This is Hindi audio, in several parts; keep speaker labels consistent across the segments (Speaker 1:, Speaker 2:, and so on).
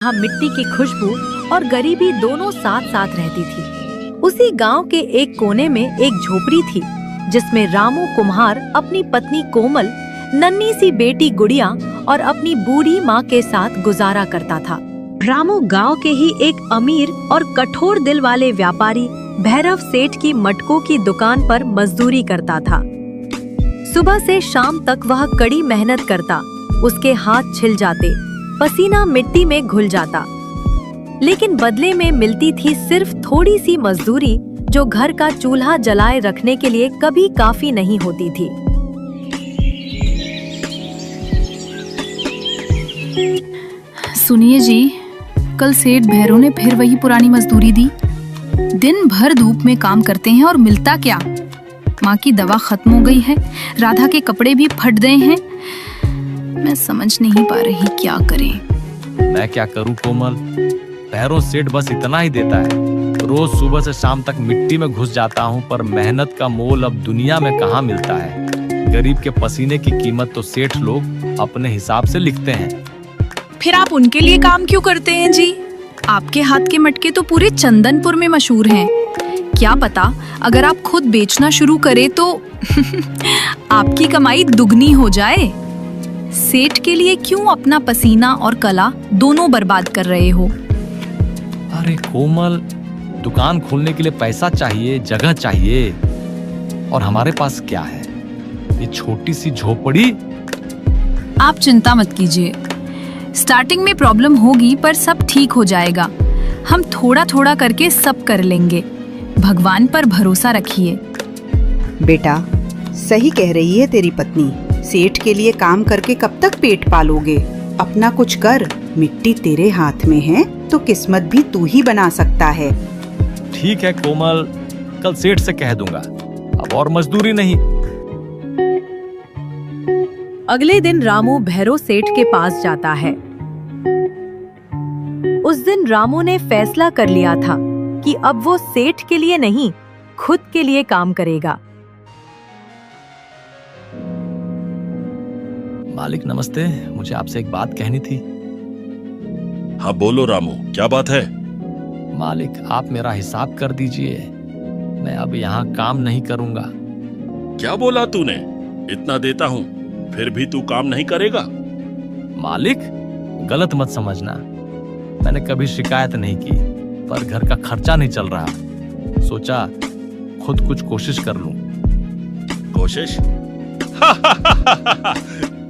Speaker 1: यहाँ मिट्टी की खुशबू और गरीबी दोनों साथ साथ रहती थी। उसी गांव के एक कोने में एक झोपड़ी थी जिसमें रामू कुम्हार अपनी पत्नी कोमल, नन्ही सी बेटी गुड़िया और अपनी बूढ़ी माँ के साथ गुजारा करता था। रामू गांव के ही एक अमीर और कठोर दिल वाले व्यापारी भैरव सेठ की मटकों की दुकान पर मजदूरी करता था। सुबह से शाम तक वह कड़ी मेहनत करता, उसके हाथ छिल जाते, पसीना मिट्टी में घुल जाता, लेकिन बदले में मिलती थी सिर्फ थोड़ी सी मजदूरी जो घर का चूल्हा जलाए रखने के लिए कभी काफी नहीं होती थी।
Speaker 2: सुनिए जी, कल सेठ भैरव ने फिर वही पुरानी मजदूरी दी। दिन भर धूप में काम करते हैं और मिलता क्या? माँ की दवा खत्म हो गई है, राधा के कपड़े भी फट गए हैं। मैं समझ नहीं पा रही क्या करें।
Speaker 3: मैं क्या करूं कोमल, भैरव सेठ बस इतना ही देता है। रोज सुबह से शाम तक मिट्टी में घुस जाता हूं, पर मेहनत का मोल अब दुनिया में कहाँ मिलता है। गरीब के पसीने की कीमत तो सेठ लोग अपने हिसाब से लिखते हैं।
Speaker 2: फिर आप उनके लिए काम क्यों करते हैं जी? आपके हाथ के मटके तो पूरे चंदनपुर में मशहूर हैं। क्या पता अगर आप खुद बेचना शुरू करें तो आपकी कमाई दुगनी हो जाए। सेठ के लिए क्यों अपना पसीना और कला दोनों बर्बाद कर रहे हो?
Speaker 3: अरे कोमल, दुकान खोलने के लिए पैसा चाहिए, जगह चाहिए, और हमारे पास क्या है? ये छोटी सी झोपड़ी।
Speaker 2: आप चिंता मत कीजिए, स्टार्टिंग में प्रॉब्लम होगी पर सब ठीक हो जाएगा। हम थोड़ा थोड़ा करके सब कर लेंगे। भगवान पर भरोसा रखिए।
Speaker 4: बेटा, सही कह रही है तेरी पत्नी। सेठ के लिए काम करके कब तक पेट पालोगे? अपना कुछ कर। मिट्टी तेरे हाथ में है तो किस्मत भी तू ही बना सकता है।
Speaker 3: ठीक है कोमल, कल सेठ से कह दूंगा, अब और मजदूरी नहीं।
Speaker 1: अगले दिन रामू भैरव सेठ के पास जाता है। उस दिन रामू ने फैसला कर लिया था कि अब वो सेठ के लिए नहीं, खुद के लिए काम करेगा।
Speaker 3: मालिक नमस्ते, मुझे आपसे एक बात कहनी थी।
Speaker 5: हाँ बोलो रामू, क्या बात है?
Speaker 3: मालिक, आप मेरा हिसाब कर दीजिए, मैं अब यहाँ काम नहीं करूँगा।
Speaker 5: क्या बोला तूने? इतना देता हूँ फिर भी तू काम नहीं करेगा?
Speaker 3: मालिक, गलत मत समझना, मैंने कभी शिकायत नहीं की, पर घर का खर्चा नहीं चल रहा, सोचा खुद कुछ कोशिश कर लूं।
Speaker 5: कोशिश?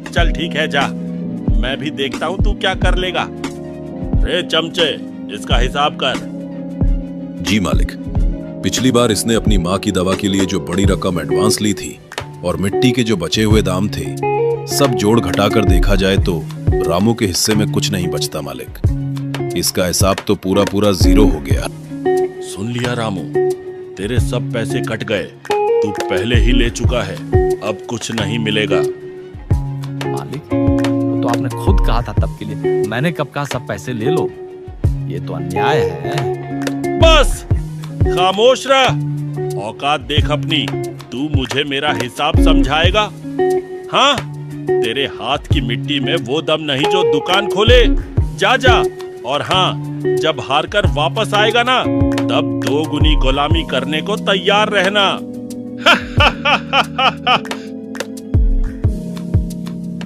Speaker 5: चल ठीक है, जा, मैं भी देखता हूँ तू क्या कर लेगा। रे चमचे, इसका हिसाब कर।
Speaker 6: जी मालिक, पिछली बार इसने अपनी माँ की दवा के लिए जो बड़ी रकम एडवांस ली थी और मिट्टी के जो बचे हुए दाम थे, सब जोड़ घटाकर देखा जाए तो रामू के हिस्से में कुछ नहीं बचता मालिक। इसका हिसाब तो पूरा पूरा जीरो हो गया।
Speaker 5: सुन लिया रामू, तेरे सब पैसे कट गए, तू पहले ही ले चुका है, अब कुछ नहीं मिलेगा।
Speaker 3: मालिक, वो तो आपने खुद कहा था तब के लिए, मैंने कब कहा सब पैसे ले लो? ये तो अन्याय है।
Speaker 5: बस खामोश रह, औकात देख अपनी। तू मुझे मेरा हिसाब समझाएगा? हाँ, तेरे हाथ की मिट्टी में वो दम नहीं जो दुकान खोले। जा जा, और हाँ, जब हारकर वापस आएगा ना, तब 2 गुनी गुलामी करने को तैयार रहना।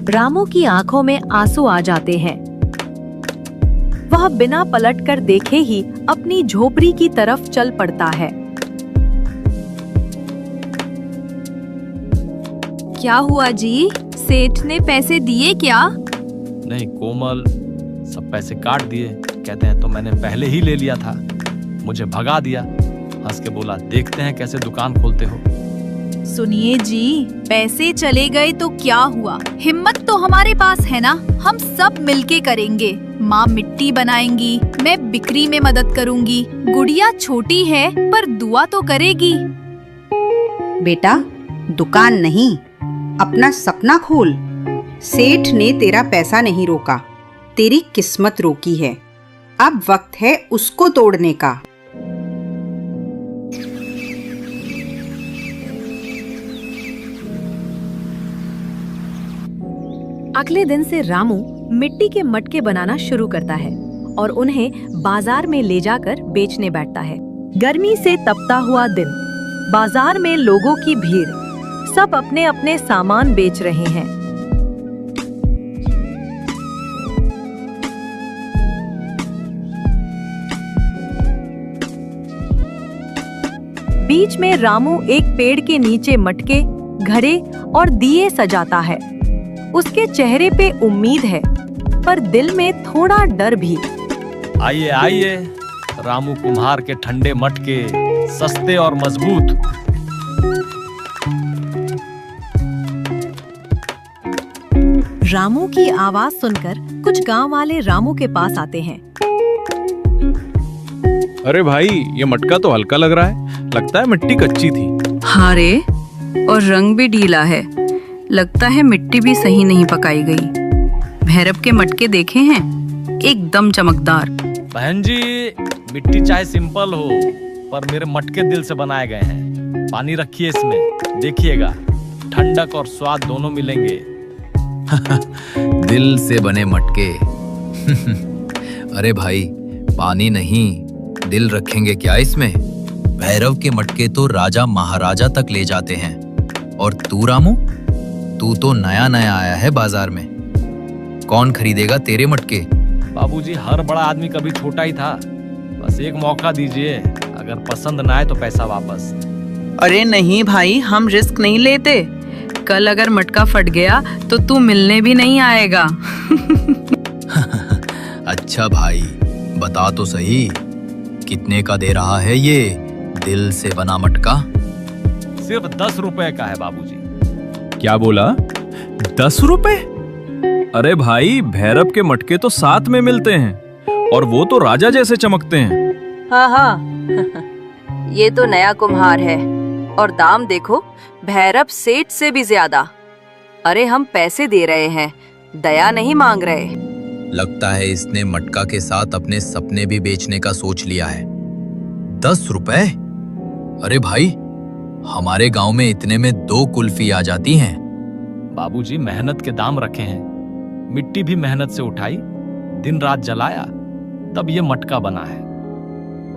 Speaker 1: रामू की आंखों में आंसू आ जाते हैं। वह बिना पलटकर देखे ही अपनी झोपड़ी की तरफ चल पड़ता है।
Speaker 2: क्या हुआ जी? सेठ ने पैसे दिए क्या?
Speaker 3: नहीं कोमल, सब पैसे काट दिए। कहते हैं तो मैंने पहले ही ले लिया था, मुझे भगा दिया। हंस के बोला, देखते हैं कैसे दुकान खोलते हो।
Speaker 2: सुनिए जी, पैसे चले गए तो क्या हुआ? हिम्मत तो हमारे पास है ना, हम सब मिलके करेंगे। माँ मिट्टी बनाएंगी, मैं बिक्री में मदद करूंगी। गुड़िया छोटी है पर दुआ तो करेगी।
Speaker 4: बेटा, दुकान नहीं, अपना सपना खोल। सेठ ने तेरा पैसा नहीं रोका, तेरी किस्मत रोकी है। अब वक्त है उसको तोड़ने का।
Speaker 1: अगले दिन से रामू मिट्टी के मटके बनाना शुरू करता है और उन्हें बाजार में ले जाकर बेचने बैठता है। गर्मी से तपता हुआ दिन, बाजार में लोगों की भीड़, सब अपने अपने सामान बेच रहे हैं। बीच में रामू एक पेड़ के नीचे मटके, घड़े और दिए सजाता है। उसके चेहरे पे उम्मीद है, पर दिल में थोड़ा डर भी।
Speaker 3: आइए आइए, रामू कुम्हार के ठंडे मटके, सस्ते और मजबूत।
Speaker 1: रामू की आवाज सुनकर कुछ गांव वाले रामू के पास आते हैं।
Speaker 7: अरे भाई, ये मटका तो हल्का लग रहा है, लगता है मिट्टी कच्ची थी।
Speaker 2: हाँ रे, और रंग भी ढीला है, लगता है मिट्टी भी सही नहीं पकाई गई। भैरव के मटके देखे हैं, एकदम चमकदार।
Speaker 3: बहन जी, मिट्टी चाहे सिंपल हो, पर मेरे मटके दिल से बनाए गए हैं। पानी रखिए इसमें, देखिएगा ठंडक और स्वाद दोनों मिलेंगे।
Speaker 8: दिल से बने मटके। अरे भाई, पानी नहीं, दिल रखेंगे क्या इसमें? भैरव के मटके तो राजा महाराजा तक ले जाते हैं। और तू रामू, तू तो नया नया आया है बाजार में, कौन खरीदेगा तेरे मटके?
Speaker 3: बाबूजी, हर बड़ा आदमी कभी छोटा ही था। बस एक मौका दीजिए, अगर पसंद ना आए तो पैसा वापस।
Speaker 2: अरे नहीं भाई, हम रिस्क नहीं लेते। कल अगर मटका फट गया तो तू मिलने भी नहीं आएगा।
Speaker 8: अच्छा भाई, बता तो सही, कितने का दे रहा है ये दिल से बना मटका?
Speaker 3: सिर्फ 10 रुपए का है बाबूजी।
Speaker 7: क्या बोला? 10 रुपए? अरे भाई, भैरव के मटके तो 7 में मिलते हैं, और वो तो राजा जैसे चमकते हैं।
Speaker 9: हाँ हाँ, ये तो नया कुम्हार है, और दाम देखो, भैरव सेठ से भी ज्यादा। अरे हम पैसे दे रहे हैं, दया नहीं मांग रहे।
Speaker 8: लगता है इसने मटका के साथ अपने सपने भी बेचने का सोच लिया है। 10 रुपए? अरे भाई, हमारे गांव में इतने में 2 कुल्फी आ जाती हैं।
Speaker 3: बाबूजी, मेहनत के दाम रखे हैं, मिट्टी भी मेहनत से उठाई, दिन रात जलाया, तब ये मटका बना है।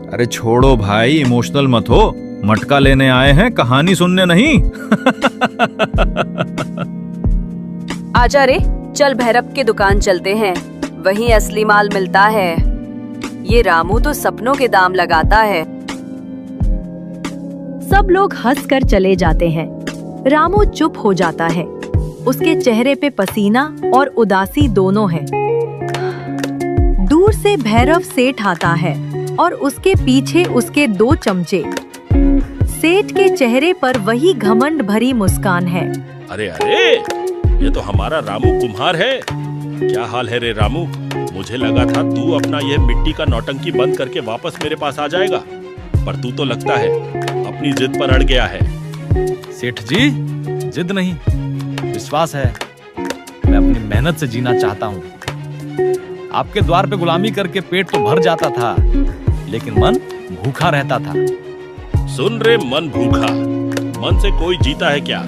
Speaker 7: अरे छोड़ो भाई, इमोशनल मत हो, मटका लेने आए हैं, कहानी सुनने नहीं।
Speaker 9: आजा रे, चल भैरव के दुकान चलते हैं, वहीं असली माल मिलता है। ये रामू तो सपनों के दाम लगाता है।
Speaker 1: सब लोग हंसकर चले जाते हैं। रामू चुप हो जाता है, उसके चेहरे पे पसीना और उदासी दोनों है। दूर से भैरव सेठ आता है और उसके पीछे उसके 2 चमचे। सेठ के चेहरे पर वही घमंड भरी मुस्कान है।
Speaker 5: अरे अरे, ये तो हमारा रामू कुम्हार है। क्या हाल है रे रामू? मुझे लगा था तू अपना यह मिट्टी का नौटंकी बंद करके वापस मेरे पास आ जाएगा, पर तू तो लगता है अपनी जिद पर अड़ गया है।
Speaker 3: सेठ जी, जिद नहीं, विश्वास है। मैं अपनी मेहनत से जीना चाहता हूँ। आपके द्वार पे गुलामी करके पेट तो भर जाता था, लेकिन मन भूखा रहता था।
Speaker 5: सुन रे मन भूखा, मन से कोई जीता है क्या?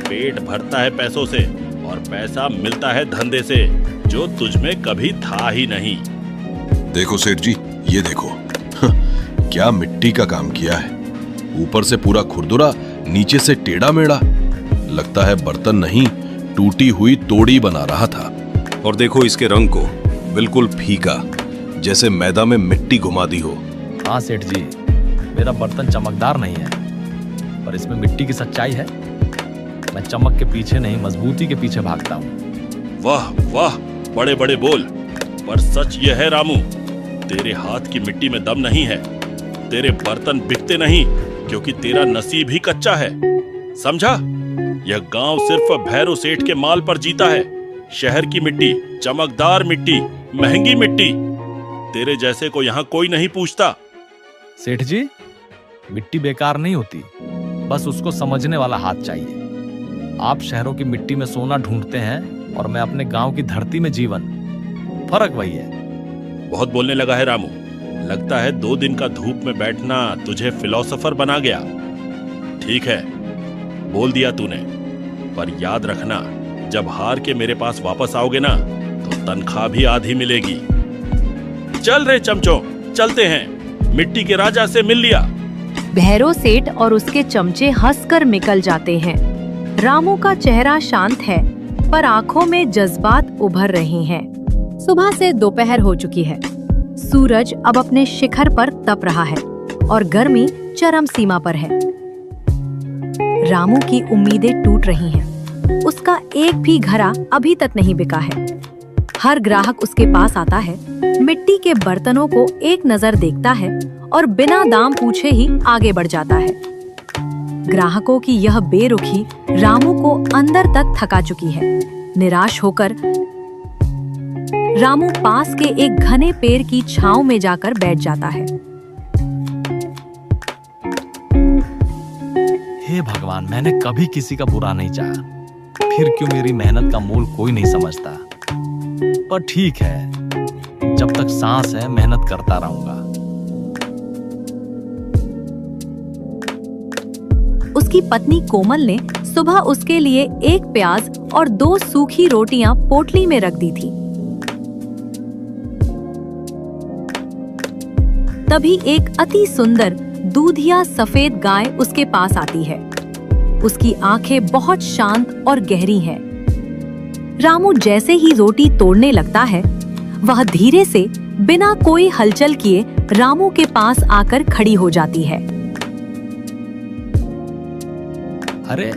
Speaker 5: पेट भरता है पैसों से, और पैसा मिलता है धंधे से, जो तुझमें कभी था ही नहीं।
Speaker 6: देखो सेठ जी, ये देखो। क्या मिट्टी का काम किया है, ऊपर से पूरा खुरदुरा, नीचे से टेढ़ा मेढ़ा। लगता है बर्तन नहीं, टूटी हुई तोड़ी बना रहा था। और देखो इसके रंग को, बिल्कुल फीका, जैसे मैदा में मिट्टी घुमा दी हो।
Speaker 3: हाँ सेठ जी, मेरा बर्तन चमकदार नहीं है, पर इसमें मिट्टी की सच्चाई है। मैं चमक के पीछे नहीं, मजबूती के पीछे भागता हूँ।
Speaker 5: वाह वाह, बड़े बड़े बोल, पर सच ये है रामू, तेरे हाथ की मिट्टी में दम नहीं है। तेरे बर्तन बिकते नहीं, क्योंकि तेरा नसीब ही कच्चा है। समझा? यह गांव सिर्फ भैरव सेठ के माल पर जीता है। शहर की मिट्टी, चमकदार मिट्टी, महंगी मिट्टी, तेरे जैसे को यहाँ कोई नहीं पूछता।
Speaker 3: सेठ जी, मिट्टी बेकार नहीं होती, बस उसको समझने वाला हाथ चाहिए। आप शहरों की मिट्टी में सोना ढूंढते हैं, और मैं अपने गांव की धरती में जीवन। फर्क वही है।
Speaker 5: बहुत बोलने लगा है रामू, लगता है 2 दिन का धूप में बैठना तुझे फिलोसोफर बना गया। ठीक है, बोल दिया तूने, पर याद रखना, जब हार के मेरे पास वापस आओगे ना, तो तनख्वाह भी आधी मिलेगी। चल रे चमचों, चलते हैं, मिट्टी के राजा से मिल लिया।
Speaker 1: भैरव सेठ और उसके चमचे हंसकर निकल जाते हैं। रामू का चेहरा शांत है, पर आंखों में जज्बात उभर रहे हैं। सुबह से दोपहर हो चुकी है। सूरज अब अपने शिखर पर तप रहा है और गर्मी चरम सीमा पर है। रामू की उम्मीदें टूट रही हैं। उसका एक भी घड़ा अभी तक नहीं बिका है। हर ग्राहक उसके पास आता है, मिट्टी के बर्तनों को एक नजर देखता है और बिना दाम पूछे ही आगे बढ़ जाता है। ग्राहकों की यह बेरुखी रामू को अंदर तक थका चुकी है। निराश होकर रामू पास के एक घने पेड़ की छांव में जाकर बैठ जाता है।
Speaker 3: हे भगवान, मैंने कभी किसी का बुरा नहीं चाहा, फिर क्यों मेरी मेहनत का मोल कोई नहीं समझता। पर ठीक है, जब तक सांस है मेहनत करता रहूंगा।
Speaker 1: उसकी पत्नी कोमल ने सुबह उसके लिए एक प्याज और 2 सूखी रोटियां पोटली में रख दी थी। तभी एक अति सुंदर दूधिया सफेद गाय उसके पास आती है। उसकी आंखें बहुत शांत और गहरी हैं। रामू जैसे ही रोटी तोड़ने लगता है, वह धीरे से बिना कोई हलचल किए रामू के पास आकर खड़ी हो जाती है।
Speaker 3: अरे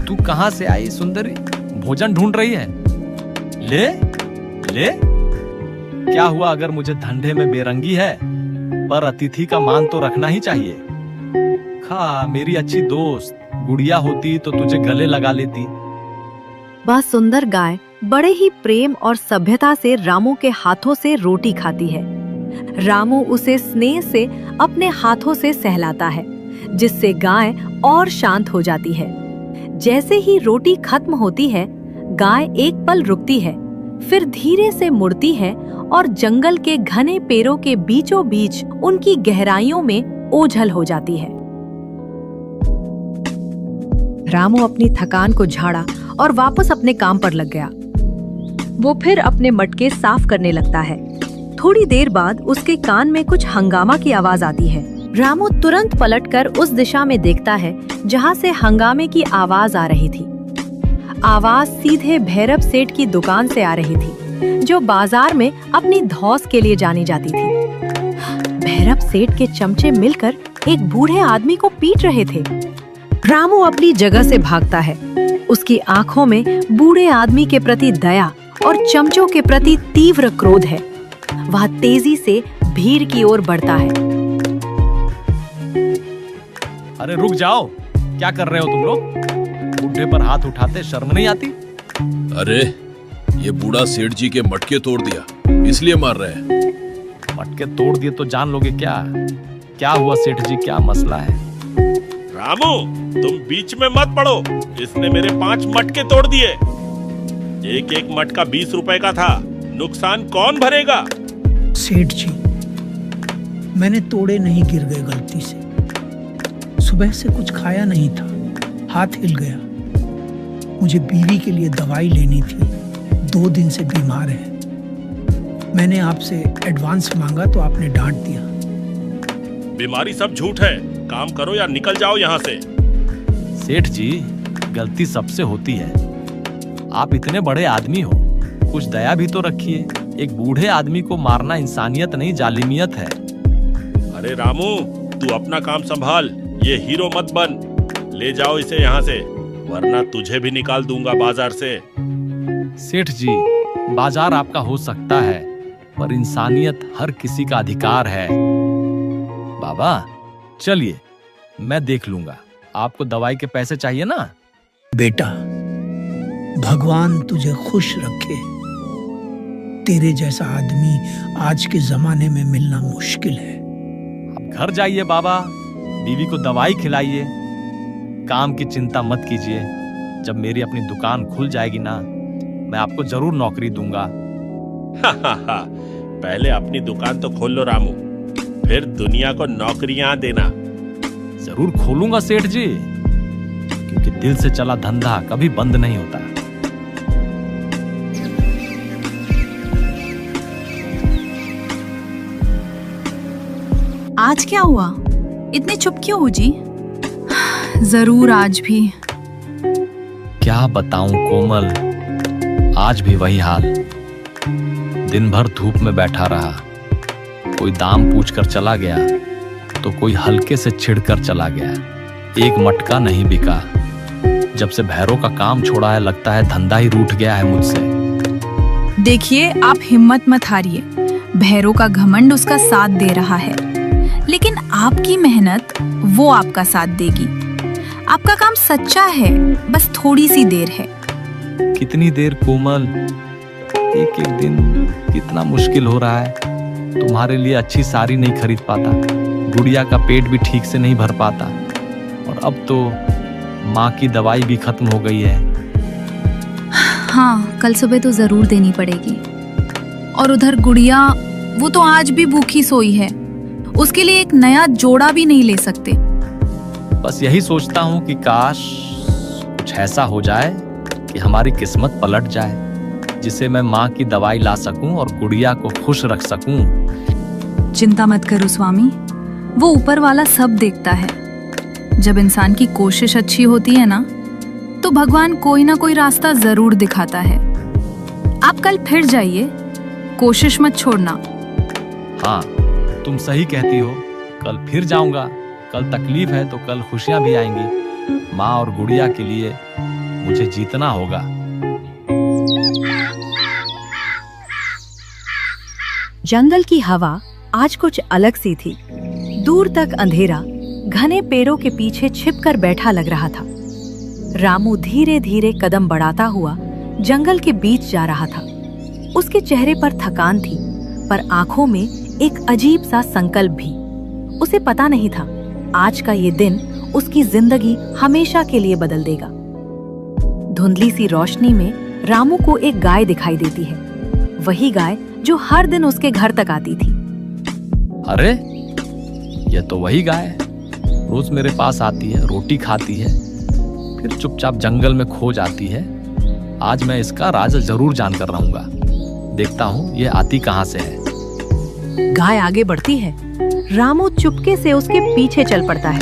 Speaker 3: तू कहां से आई सुंदरी? भोजन ढूंढ रही है? ले ले। क्या हुआ अगर मुझे धंधे में बेरंगी है, पर अतिथि का मान तो रखना ही चाहिए। खा, मेरी अच्छी दोस्त, गुड़िया होती तो तुझे गले लगा लेती।
Speaker 1: वह सुंदर गाय बड़े ही प्रेम और सभ्यता से रामू के हाथों से रोटी खाती है। रामू उसे स्नेह से अपने हाथों से सहलाता है, जिससे गाय और शांत हो जाती है। जैसे ही रोटी खत्म होती है, गाय एक पल रुकती है, फिर धीरे से मुड़ती है और जंगल के घने पेड़ों के बीचों बीच उनकी गहराइयों में ओझल हो जाती है। रामू अपनी थकान को झाड़ा और वापस अपने काम पर लग गया। वो फिर अपने मटके साफ करने लगता है। थोड़ी देर बाद उसके कान में कुछ हंगामा की आवाज आती है। रामू तुरंत पलटकर उस दिशा में देखता है जहां से हंगामे की आवाज आ रही थी। आवाज सीधे भैरव सेठ की दुकान से आ रही थी, जो बाजार में अपनी धौस के लिए जानी जाती थी। भैरव सेठ के चमचे मिलकर एक बूढ़े आदमी को पीट रहे थे। रामू अपनी जगह से भागता है। उसकी आंखों में बूढ़े आदमी के प्रति दया और चमचों के प्रति तीव्र क्रोध है। वह तेजी से भीड़ की ओर बढ़ता है।
Speaker 3: अरे रुक जाओ, क्या कर रहे हो तुम लोग? बुढ़े पर हाथ उठाते शर्म नहीं आती?
Speaker 6: अरे ये बूढ़ा सेठ जी के मटके तोड़ दिया, इसलिए मार रहे हैं।
Speaker 3: मटके तोड़ दिए तो जान लोगे क्या? क्या हुआ सेठ जी, क्या मसला है?
Speaker 5: रामू, तुम बीच में मत पड़ो। इसने मेरे 5 मटके तोड़ दिए। एक एक मटका 20 रुपए का था। नुकसान कौन भरेगा?
Speaker 10: सेठ जी, मैंने तोड़े नहीं, गिर गए गलती से। सुबह से कुछ खाया नहीं था, हाथ हिल गया। मुझे बीवी के लिए दवाई लेनी थी, 2 दिन से बीमार है। मैंने आपसे एडवांस मांगा तो आपने डांट दिया।
Speaker 5: बीमारी सब झूठ है। काम करो या निकल जाओ यहाँ से।
Speaker 3: सेठ जी, गलती सबसे होती है। आप इतने बड़े आदमी हो, कुछ दया भी तो रखिए। एक बूढ़े आदमी को मारना इंसानियत नहीं, जालिमियत है।
Speaker 5: अरे रामू, तू अपना काम संभाल, ये हीरो मत बन। ले जाओ इसे यहाँ से, वरना तुझे भी निकाल दूंगा बाजार से।
Speaker 3: सेठ जी, बाजार आपका हो सकता है, पर इंसानियत हर किसी का अधिकार है। बाबा चलिए, मैं देख लूंगा। आपको दवाई के पैसे चाहिए ना?
Speaker 10: बेटा, भगवान तुझे खुश रखे। तेरे जैसा आदमी आज के जमाने में मिलना मुश्किल है।
Speaker 3: आप घर जाइए बाबा, बीवी को दवाई खिलाइए। काम की चिंता मत कीजिए। जब मेरी अपनी दुकान खुल जाएगी ना, मैं आपको जरूर नौकरी दूंगा।
Speaker 5: पहले अपनी दुकान तो खोल लो रामू, फिर दुनिया को नौकरियां देना।
Speaker 3: जरूर खोलूंगा सेठ जी, क्योंकि दिल से चला धंधा कभी बंद नहीं होता।
Speaker 2: आज क्या हुआ? इतने चुप क्यों हो जी? जरूर आज भी।
Speaker 3: क्या बताऊं कोमल, आज भी वही हाल। दिन भर धूप में बैठा रहा, कोई दाम पूछकर चला गया तो कोई हल्के से छिड़कर चला गया। एक मटका नहीं बिका। जब से भैरव का काम छोड़ा है लगता है धंधा ही रूठ गया है मुझसे।
Speaker 2: देखिए, आप हिम्मत मत हारिए। भैरव का घमंड उसका साथ दे रहा है, लेकिन आपकी मेहनत वो आपका साथ देगी। आपका काम सच्चा है, बस थोड़ी सी देर है।
Speaker 3: कितनी देर कोमल? एक एक दिन कितना मुश्किल हो रहा है। तुम्हारे लिए अच्छी साड़ी नहीं खरीद पाता, गुड़िया का पेट भी ठीक से नहीं भर पाता, और अब तो माँ की दवाई भी खत्म हो गई है।
Speaker 2: हाँ, कल सुबह तो जरूर देनी पड़ेगी। और उधर गुड़िया, वो तो आज भी भूखी सोई है। उसके लिए एक नया जोड़ा भी नहीं ले सकते।
Speaker 3: बस यही सोचता हूँ कि काश कुछ ऐसा हो जाए कि हमारी किस्मत पलट जाए, जिससे मैं माँ की दवाई ला सकूं और गुड़िया को खुश रख सकूं।
Speaker 2: चिंता मत करो स्वामी, वो ऊपर वाला सब देखता है। जब इंसान की कोशिश अच्छी होती है ना, तो भगवान कोई ना कोई रास्ता जरूर दिखाता है। आप कल फिर जाइए, कोशिश मत छोड़ना।
Speaker 3: हाँ, तुम सही कहती हो, कल फिर जाऊंगा। कल तकलीफ है तो कल खुशियां भी आएंगी। माँ और गुड़िया के लिए मुझे जीतना होगा।
Speaker 1: जंगल की हवा आज कुछ अलग सी थी। दूर तक अंधेरा घने पेड़ों के पीछे छिपकर बैठा लग रहा था। रामू धीरे धीरे कदम बढ़ाता हुआ जंगल के बीच जा रहा था। उसके चेहरे पर थकान थी, पर आंखों में एक अजीब सा संकल्प भी। उसे पता नहीं था आज का ये दिन उसकी जिंदगी हमेशा के लिए बदल देगा। धुंधली सी रोशनी में रामू को एक गाय दिखाई देती है, वही गाय जो हर दिन उसके घर तक आती थी।
Speaker 3: अरे, ये तो वही गाय है। रोज मेरे पास आती है, रोटी खाती है, फिर चुपचाप जंगल में खो जाती है। आज मैं इसका राज जरूर जानकर रहूंगा। देखता हूँ ये आती कहाँ से है।
Speaker 1: गाय आगे बढ़ती है। रामू चुपके से उसके पीछे चल पड़ता है,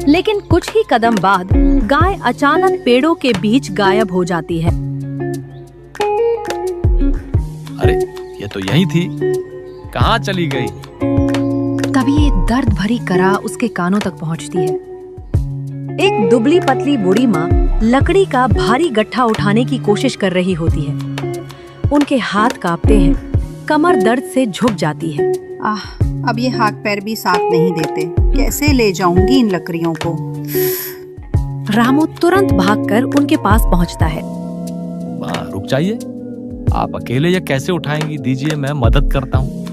Speaker 1: लेकिन कुछ ही कदम बाद गाय अचानक पेड़ों के बीच गायब हो जाती है।
Speaker 3: अरे, ये तो यही थी, कहाँ चली गई?
Speaker 1: तभी एक दर्द भरी करा उसके कानों तक पहुंचती है। एक दुबली पतली बूढ़ी माँ लकड़ी का भारी गट्ठा उठाने की कोशिश कर रही होती है। उनके हाथ कांपते हैं, कमर दर्द से झुक जाती है।
Speaker 4: अब ये हाथ पैर भी साथ नहीं देते, कैसे ले जाऊंगी इन लकड़ियों को।
Speaker 1: रामू तुरंत भागकर उनके पास पहुंचता है।
Speaker 3: माँ, रुक जाइए, आप अकेले ये कैसे उठाएंगी? दीजिए, मैं मदद करता हूँ।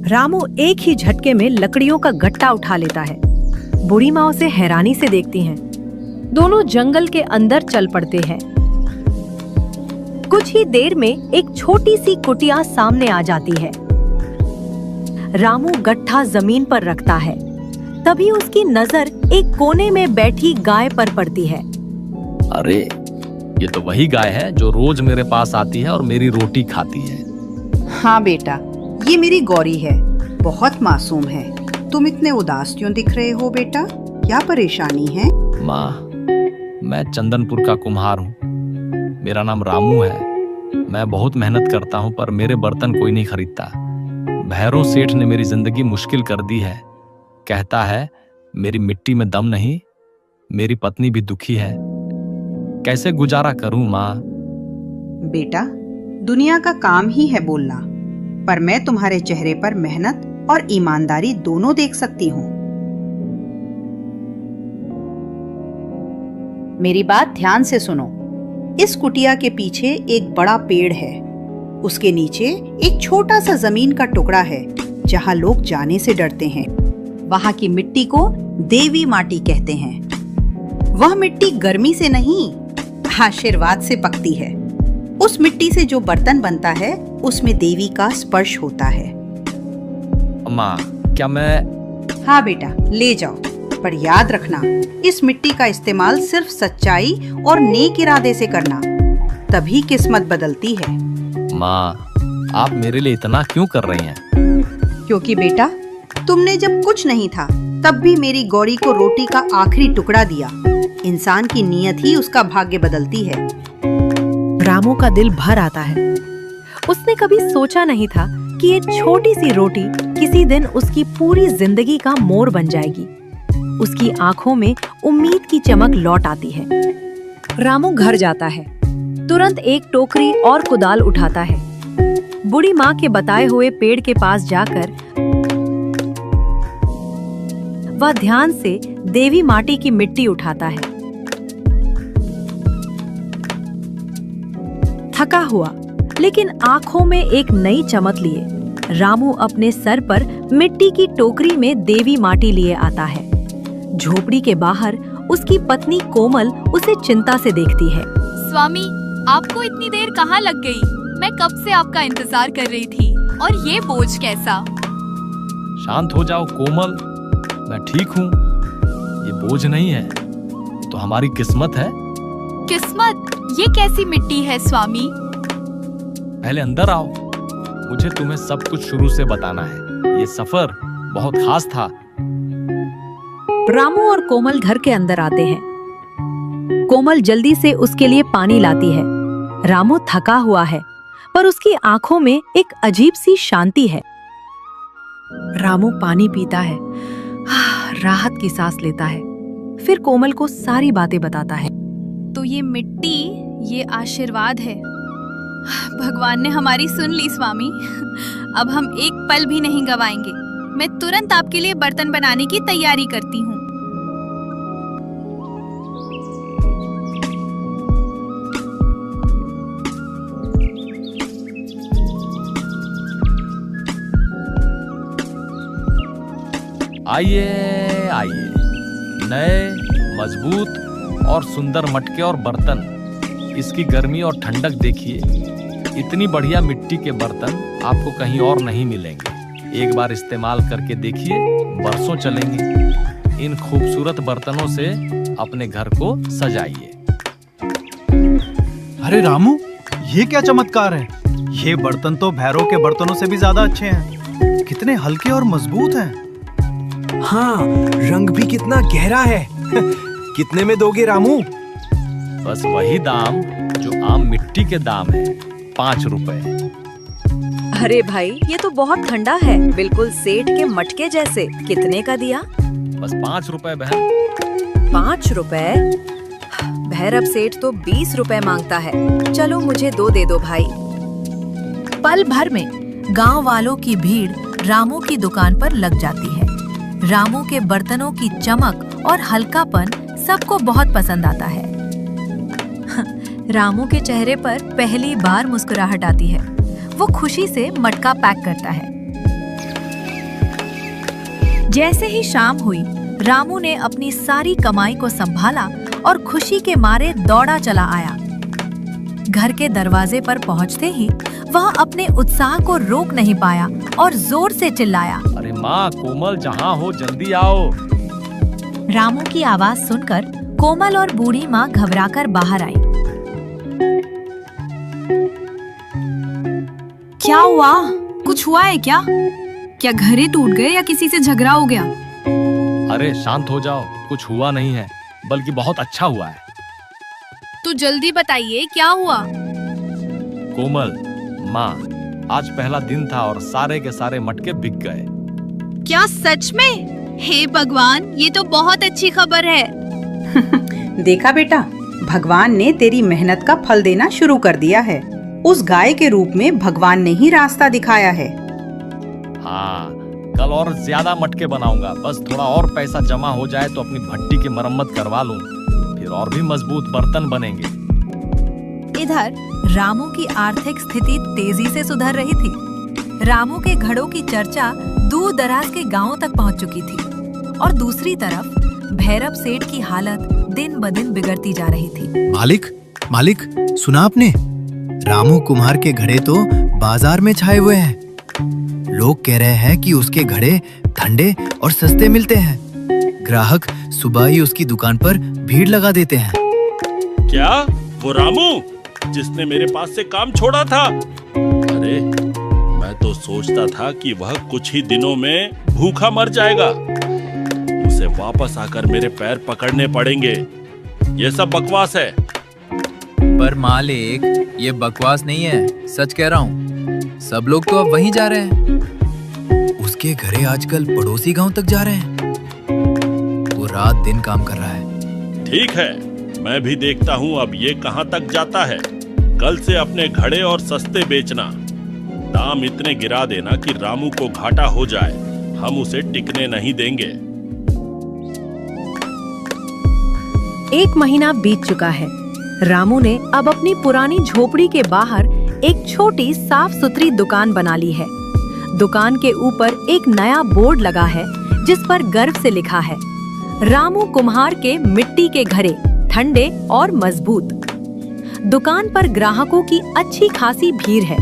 Speaker 1: रामू एक ही झटके में लकड़ियों का गट्टा उठा लेता है। बूढ़ी माँ उसे हैरानी से देखती हैं। दोनों जंगल के अंदर चल पड़ते हैं। कुछ ही देर में एक छोटी सी कुटिया सामने आ जाती है। रामू गट्ठा जमीन पर रखता है, तभी उसकी नजर एक कोने में बैठी गाय पर पड़ती है।
Speaker 3: अरे, ये तो वही गाय है जो रोज मेरे पास आती है और मेरी रोटी खाती है।
Speaker 4: हाँ बेटा, ये मेरी गौरी है, बहुत मासूम है। तुम इतने उदास क्यों दिख रहे हो बेटा? क्या परेशानी है?
Speaker 3: माँ, मैं चंदनपुर का कुम्हार हूँ। मेरा नाम रामू है। मैं बहुत मेहनत करता हूँ, पर मेरे बर्तन कोई नहीं खरीदता। भैरव सेठ ने मेरी जिंदगी मुश्किल कर दी है। कहता है मेरी मिट्टी में दम नहीं। मेरी पत्नी भी दुखी है। कैसे गुजारा करूं माँ?
Speaker 4: बेटा, दुनिया का काम ही है बोलना, पर मैं तुम्हारे चेहरे पर मेहनत और ईमानदारी दोनों देख सकती हूँ। मेरी बात ध्यान से सुनो। इस कुटिया के पीछे एक बड़ा पेड़ है। उसके नीचे एक छोटा सा जमीन का टुकड़ा है, जहाँ लोग जाने से डरते हैं। वहाँ की मिट्टी को देवी माटी कहते हैं। वह मिट्टी गर्मी से नहीं, आशीर्वाद से पकती है। उस मिट्टी से जो बर्तन बनता है, उसमें देवी का स्पर्श होता है।
Speaker 3: माँ, क्या मैं?
Speaker 4: हाँ बेटा, ले जाओ, पर याद रखना, इस मिट्टी का इस्तेमाल सिर्फ सच्चाई और नेक इरादे से करना, तभी किस्मत बदलती है।
Speaker 3: माँ, आप मेरे लिए इतना क्यों कर रही हैं?
Speaker 4: क्योंकि बेटा, तुमने जब कुछ नहीं था तब भी मेरी गौरी को रोटी का आखिरी टुकड़ा दिया। इंसान की नीयत ही उसका भाग्य बदलती है।
Speaker 1: रामू का दिल भर आता है। उसने कभी सोचा नहीं था कि ये छोटी सी रोटी किसी दिन उसकी पूरी जिंदगी का मोड़ बन जाएगी। उसकी आंखों में उम्मीद की चमक लौट आती है। रामू घर जाता है, तुरंत एक टोकरी और कुदाल उठाता है। बूढ़ी माँ के बताए हुए पेड़ के पास जाकर वह ध्यान से देवी माटी की मिट्टी उठाता है। थका हुआ लेकिन आंखों में एक नई चमक लिए रामू अपने सर पर मिट्टी की टोकरी में देवी माटी लिए आता है। झोपड़ी के बाहर उसकी पत्नी कोमल उसे चिंता से देखती है।
Speaker 2: स्वामी, आपको इतनी देर कहाँ लग गई? मैं कब से आपका इंतजार कर रही थी। और ये बोझ कैसा?
Speaker 3: शांत हो जाओ कोमल, मैं ठीक हूँ। ये बोझ नहीं है, ये तो हमारी किस्मत है।
Speaker 2: किस्मत? ये कैसी मिट्टी है स्वामी?
Speaker 3: पहले अंदर आओ, मुझे तुम्हें सब कुछ शुरू से बताना है। ये सफर बहुत खास था।
Speaker 1: रामू और कोमल घर के अंदर आते हैं। कोमल जल्दी से उसके लिए पानी लाती है। रामू थका हुआ है पर उसकी आंखों में एक अजीब सी शांति है। रामू पानी पीता है, राहत की सांस लेता है, फिर कोमल को सारी बातें बताता है।
Speaker 2: तो ये मिट्टी, ये आशीर्वाद है। भगवान ने हमारी सुन ली स्वामी। अब हम एक पल भी नहीं गवाएंगे। मैं तुरंत आपके लिए बर्तन बनाने की तैयारी करती हूँ।
Speaker 3: आइए आइए, नए मजबूत और सुंदर मटके और बर्तन। इसकी गर्मी और ठंडक देखिए। इतनी बढ़िया मिट्टी के बर्तन आपको कहीं और नहीं मिलेंगे। एक बार इस्तेमाल करके देखिए, बरसों चलेंगे। इन खूबसूरत बर्तनों से अपने घर को सजाइए।
Speaker 11: अरे रामू, ये क्या चमत्कार है? ये बर्तन तो भैरव के बर्तनों से भी ज्यादा अच्छे हैं। कितने हल्के और मजबूत हैं।
Speaker 12: हाँ, रंग भी कितना गहरा है। कितने में दोगे रामू?
Speaker 3: बस वही दाम जो आम मिट्टी के दाम है, 5 रुपए।
Speaker 1: अरे भाई, ये तो बहुत ठंडा है, बिल्कुल सेठ के मटके जैसे। कितने का दिया?
Speaker 3: बस 5 रुपए बहन।
Speaker 1: 5 रुपए? भैरव सेठ तो 20 रुपए मांगता है। चलो मुझे 2 दे दो भाई। पल भर में गांव वालों की भीड़ रामू की दुकान पर लग जाती है। रामू के बर्तनों की चमक और हल्कापन सबको बहुत पसंद आता है। रामू के चेहरे पर पहली बार मुस्कुराहट आती है। वो खुशी से मटका पैक करता है। जैसे ही शाम हुई, रामू ने अपनी सारी कमाई को संभाला और खुशी के मारे दौड़ा चला आया। घर के दरवाजे पर पहुंचते ही वह अपने उत्साह को रोक नहीं पाया और जोर से चिल्लाया,
Speaker 3: अरे माँ कोमल, जहाँ हो जल्दी आओ।
Speaker 1: रामू की आवाज सुनकर कोमल और बूढ़ी माँ घबराकर बाहर आई।
Speaker 2: क्या हुआ? कुछ हुआ है क्या? क्या घरे टूट गए या किसी से झगड़ा हो गया?
Speaker 3: अरे शांत हो जाओ, कुछ हुआ नहीं है, बल्कि बहुत अच्छा हुआ है।
Speaker 2: तो जल्दी बताइए, क्या हुआ?
Speaker 3: कोमल, माँ, आज पहला दिन था और सारे के सारे मटके बिक गए।
Speaker 2: क्या सच में? हे भगवान, ये तो बहुत अच्छी खबर है।
Speaker 4: देखा बेटा, भगवान ने तेरी मेहनत का फल देना शुरू कर दिया है। उस गाय के रूप में भगवान ने ही रास्ता दिखाया है।
Speaker 3: हाँ, कल और ज्यादा मटके बनाऊंगा। बस थोड़ा और पैसा जमा हो जाए तो अपनी भट्टी की मरम्मत करवा लूं, फिर और भी मजबूत बर्तन बनेंगे।
Speaker 1: इधर रामू की आर्थिक स्थिति तेजी से सुधर रही थी। रामू के घड़ों की चर्चा दूर दराज के गांवों तक पहुंच चुकी थी और दूसरी तरफ भैरव सेठ की हालत दिन ब दिन बिगड़ती जा रही थी।
Speaker 12: मालिक, सुना आपने? रामू कुम्हार के घड़े तो बाजार में छाए हुए हैं। लोग कह रहे हैं कि उसके घड़े ठंडे और सस्ते मिलते हैं। ग्राहक सुबह ही उसकी दुकान पर भीड़ लगा देते हैं।
Speaker 5: क्या वो रामू जिसने मेरे पास से काम छोड़ा था? अरे मैं तो सोचता था कि वह कुछ ही दिनों में भूखा मर जाएगा। उसे वापस आकर मेरे पैर पकड़ने पड़ेंगे। ये सब बकवास है।
Speaker 8: पर मालिक, ये बकवास नहीं है, सच कह रहा हूँ। सब लोग तो अब वहीं जा रहे हैं।
Speaker 12: उसके घरे आजकल पड़ोसी गांव तक जा रहे हैं।
Speaker 8: वो रात दिन काम कर रहा है।
Speaker 5: ठीक है, मैं भी देखता हूँ अब ये कहाँ तक जाता है। कल से अपने घड़े और सस्ते बेचना। दाम इतने गिरा देना कि रामू को घाटा हो जाए। हम उसे टिकने नहीं देंगे।
Speaker 1: 1 महीना बीत चुका है। रामू ने अब अपनी पुरानी झोपड़ी के बाहर एक छोटी साफ सुथरी दुकान बना ली है। दुकान के ऊपर एक नया बोर्ड लगा है जिस पर गर्व से लिखा है, रामू कुम्हार के मिट्टी के घड़े, ठंडे और मजबूत। दुकान पर ग्राहकों की अच्छी खासी भीड़ है।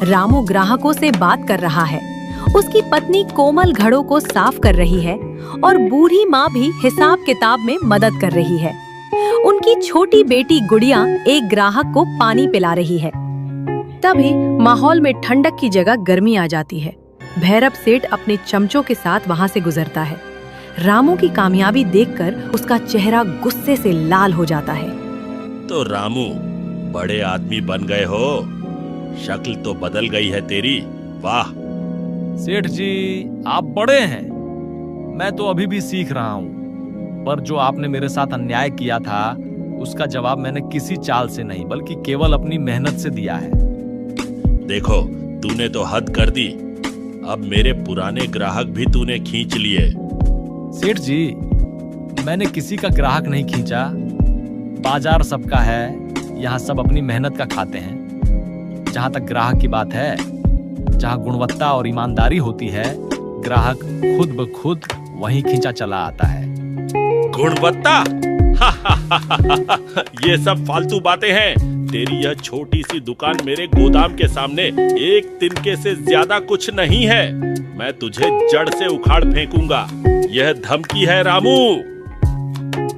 Speaker 1: रामू ग्राहकों से बात कर रहा है। उसकी पत्नी कोमल घड़ों को साफ कर रही है और बूढ़ी माँ भी हिसाब किताब में मदद कर रही है। उनकी छोटी बेटी गुड़िया एक ग्राहक को पानी पिला रही है। तभी माहौल में ठंडक की जगह गर्मी आ जाती है। भैरव सेठ अपने चमचों के साथ वहां से गुजरता है। रामू की कामयाबी देखकर उसका चेहरा गुस्से से लाल हो जाता है।
Speaker 5: तो रामू, बड़े आदमी बन गए हो। शक्ल तो बदल गई है तेरी। वाह
Speaker 3: सेठ जी, आप बड़े हैं। मैं तो अभी भी सीख रहा हूँ। पर जो आपने मेरे साथ अन्याय किया था उसका जवाब मैंने किसी चाल से नहीं बल्कि केवल अपनी मेहनत से दिया है।
Speaker 5: देखो, तूने तो हद कर दी। अब मेरे पुराने ग्राहक भी तूने खींच लिए।
Speaker 3: सेठ जी, मैंने किसी का ग्राहक नहीं खींचा। बाजार सबका है, यहाँ सब अपनी मेहनत का खाते हैं। जहाँ तक ग्राहक की बात है, जहाँ गुणवत्ता और ईमानदारी होती है, ग्राहक खुद ब खुद वहीं खींचा चला आता है।
Speaker 5: गुणवत्ता? ये सब फालतू बातें हैं। तेरी यह छोटी सी दुकान मेरे गोदाम के सामने एक तिनके से ज्यादा कुछ नहीं है। मैं तुझे जड़ से उखाड़ फेंकूंगा। यह धमकी है रामू।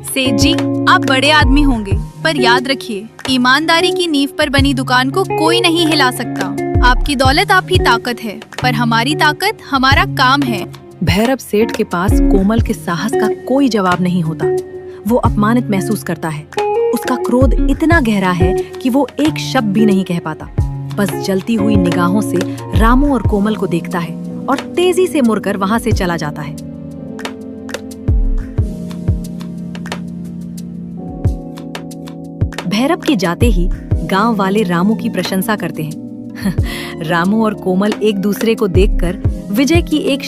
Speaker 2: सेठ जी, आप बड़े आदमी होंगे, पर याद रखिए, ईमानदारी की नींव पर बनी दुकान को कोई नहीं हिला सकता। आपकी दौलत आपकी ताकत है, पर हमारी ताकत हमारा काम है।
Speaker 1: भैरव सेठ के पास कोमल के साहस का कोई जवाब नहीं होता। वो अपमानित महसूस करता है। उसका क्रोध इतना गहरा है कि वो एक शब्द भी नहीं कह पाता। बस जलती हुई निगाहों से रामू और कोमल को देखता है और तेजी से मुड़कर वहां से चला जाता है। भैरव के जाते ही गांव वाले रामू की प्रशंसा करते हैं। रामू और कोमल एक दूसरे को देखकर विजय की एक